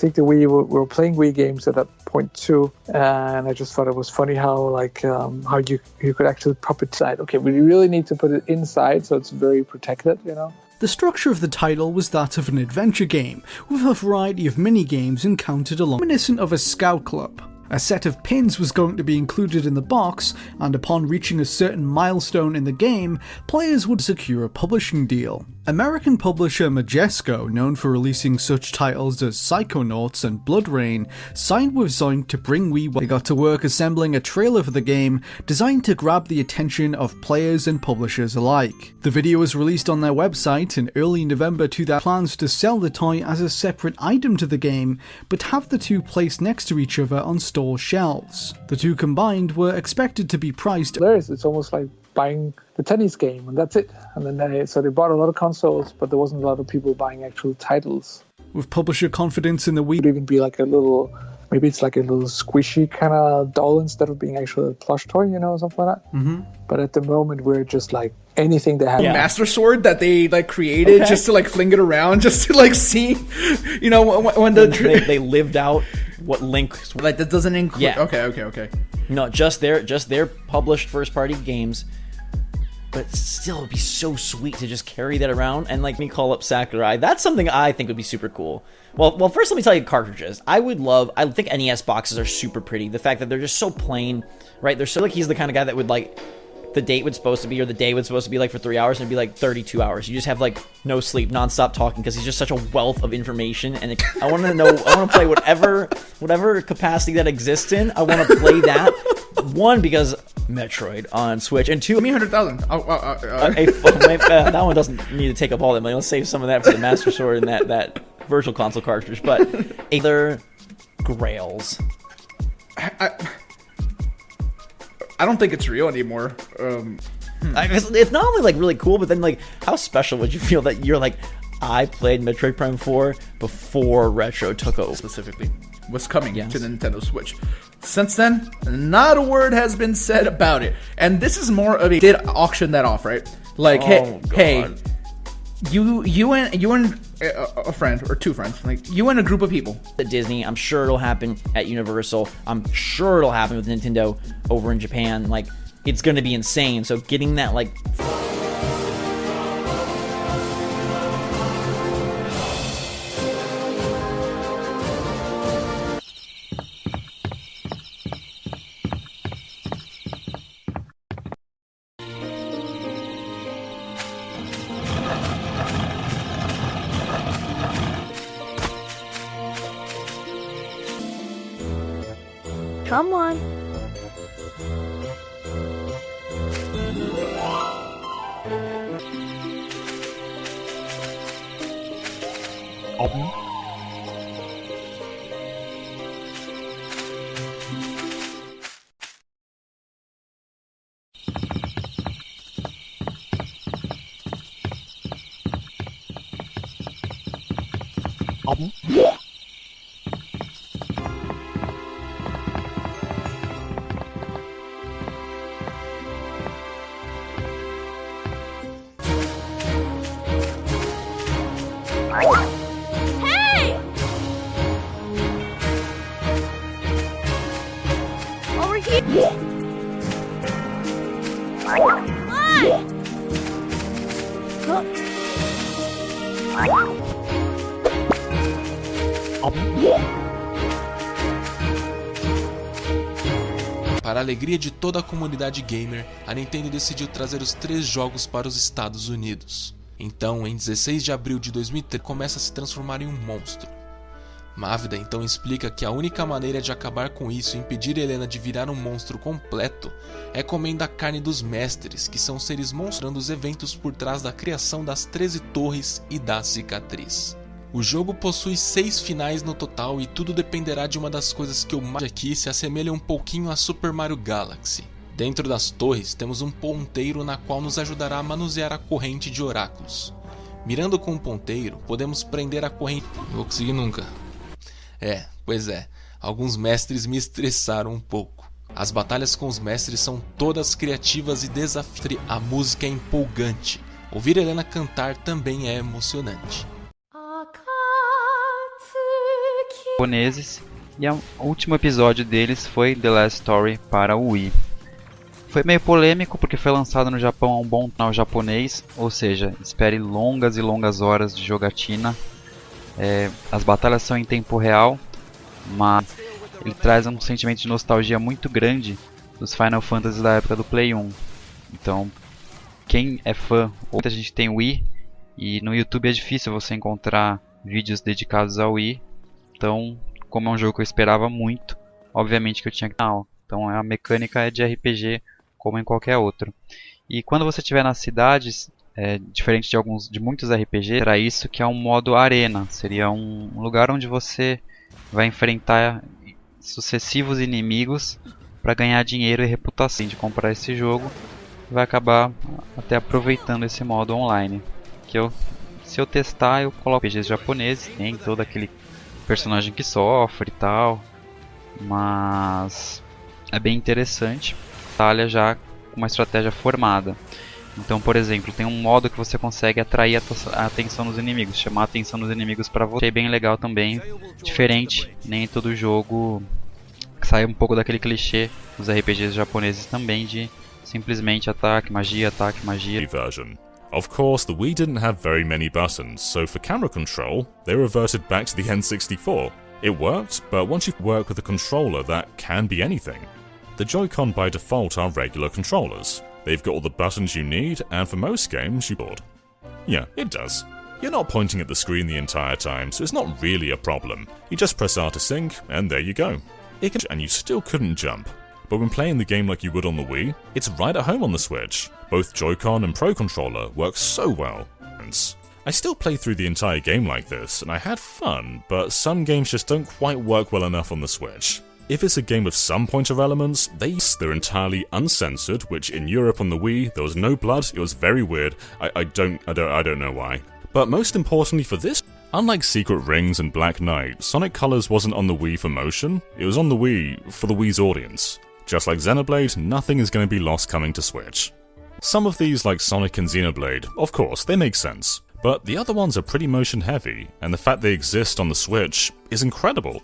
think the we were playing Wii games at that point too, and I just thought it was funny how how you could actually pop it inside. Okay, we really need to put it inside so it's very protected, you know. The structure of the title was that of an adventure game, with a variety of mini-games encountered along, reminiscent of a scout club. A set of pins was going to be included in the box, and upon reaching a certain milestone in the game, players would secure a publishing deal. American publisher Majesco, known for releasing such titles as Psychonauts and Blood Rain, signed with Zoink to bring Wii. They got to work assembling a trailer for the game, designed to grab the attention of players and publishers alike. The video was released on their website in early November 2000. Plans to sell the toy as a separate item to the game, but have the two placed next to each other on store shelves. The two combined were expected to be priced. It's almost like buying the tennis game, and that's it. And then they bought a lot of consoles, but there wasn't a lot of people buying actual titles. With publisher confidence in the Wii, it would even be like maybe it's like a little squishy kind of doll instead of being actually a plush toy, you know, something like that. Mm-hmm. But at the moment, we're just like anything they have. Yeah. Master Sword that they created just to fling it around, just to see, you know, when they lived out what Link that doesn't include. Yeah. Okay. No, just their published first party games. But still, it'd be so sweet to just carry that around and me call up Sakurai. That's something I think would be super cool. Well, first let me tell you cartridges. I think NES boxes are super pretty. The fact that they're just so plain, right? They're so he's the kind of guy that would the date was supposed to be, or the day was supposed to be for 3 hours, and it'd be 32 hours. You just have no sleep, nonstop talking, because he's just such a wealth of information. And I want to play whatever capacity that exists in. I want to play that. One, because Metroid on Switch, and two, give me 100,000. That one doesn't need to take up all that money. Let's save some of that for the Master Sword and that Virtual Console cartridge. But other grails. I don't think it's real anymore. It's not only really cool, but then how special would you feel that you're I played Metroid Prime 4 before Retro took over. Specifically, what's coming to the Nintendo Switch. Since then, not a word has been said about it. And this is more of did auction that off, right? Hey, you and a friend or two friends, you and a group of people. At Disney, I'm sure it'll happen at Universal. I'm sure it'll happen with Nintendo over in Japan. It's going to be insane. So getting that Come on. Hey! Over here! Para a alegria de toda a comunidade gamer, a Nintendo decidiu trazer os 3 jogos para os Estados Unidos. Então, em 16 de abril de 2003, começa a se transformar em um monstro. Mávida então explica que a única maneira de acabar com isso e impedir Helena de virar um monstro completo é comendo a carne dos mestres, que são seres mostrando os eventos por trás da criação das 13 torres e da cicatriz. O jogo possui 6 finais no total e tudo dependerá de uma das coisas que eu mais aqui se assemelha um pouquinho a Super Mario Galaxy. Dentro das torres temos um ponteiro na qual nos ajudará a manusear a corrente de oráculos. Mirando com o ponteiro, podemos prender a corrente... Não vou conseguir nunca. Pois é, alguns mestres me estressaram um pouco. As batalhas com os mestres são todas criativas e desafiantes. A música é empolgante. Ouvir Helena cantar também é emocionante. japoneses, e o último episódio deles foi The Last Story para o Wii. Foi meio polêmico porque foi lançado no Japão a um bom canal japonês, ou seja, espere longas e longas horas de jogatina. As batalhas são em tempo real, mas ele traz um sentimento de nostalgia muito grande dos Final Fantasy da época do Play 1. Então, quem é fã, muita gente tem Wii, e no YouTube é difícil você encontrar vídeos dedicados ao Wii. Então, como é um jogo que eu esperava muito, obviamente que eu tinha que dar. Então a mecânica é de RPG como em qualquer outro. E quando você estiver nas cidades, diferente de muitos RPGs, era isso que é um modo arena. Seria um lugar onde você vai enfrentar sucessivos inimigos para ganhar dinheiro e reputação. De comprar esse jogo, vai acabar até aproveitando esse modo online. Se eu testar, eu coloco RPGs japoneses, tem todo aquele personagem que sofre e tal, mas é bem interessante. Batalha já com uma estratégia formada. Então, por exemplo, tem um modo que você consegue atrair a atenção dos inimigos, chamar a atenção dos inimigos para você. É bem legal também, diferente, nem todo jogo sai um pouco daquele clichê dos RPGs japoneses também de simplesmente ataque, magia, version. Of course, the Wii didn't have very many buttons, so for camera control, they reverted back to the N64. It worked, but once you work with a controller that can be anything. The Joy-Con by default are regular controllers. They've got all the buttons you need, and for most games, you board. Yeah, it does. You're not pointing at the screen the entire time, so it's not really a problem. You just press R to sync, and there you go. And you still couldn't jump. But when playing the game like you would on the Wii, it's right at home on the Switch. Both Joy-Con and Pro Controller work so well. I still play through the entire game like this, and I had fun, but some games just don't quite work well enough on the Switch. If it's a game with some pointer elements, they're entirely uncensored, which in Europe on the Wii, there was no blood, it was very weird, I don't know why. But most importantly for this, unlike Secret Rings and Black Knight, Sonic Colors wasn't on the Wii for motion, it was on the Wii for the Wii's audience. Just like Xenoblade, nothing is going to be lost coming to Switch. Some of these, like Sonic and Xenoblade, of course, they make sense. But the other ones are pretty motion heavy, and the fact they exist on the Switch is incredible.